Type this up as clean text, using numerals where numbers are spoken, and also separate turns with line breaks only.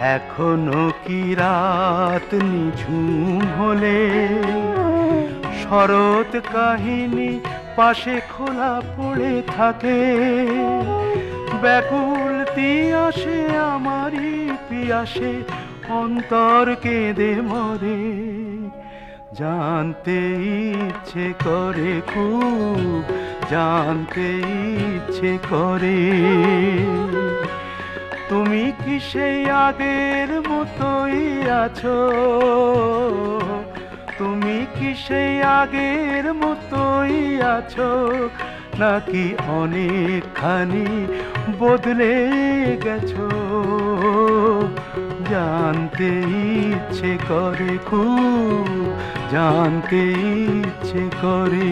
এখনো কি রাত নিঝুম হলে শরৎ কাহিনী পাশে খোলা পড়ে থাকে, ব্যাকুল তিয়াসে আমারই পিয়াসে অন্তর কেঁদে মরে। জানতে ইচ্ছে করে খুব, জানতে ইচ্ছে করে, তুমি কি সেই আগের মতোই আছো? তুমি কি সেই আগের মতোই আছো, নাকি অনেকখানি বদলে গেছো? জানতে ইচ্ছে করে খুব, জানতে ইচ্ছে করে।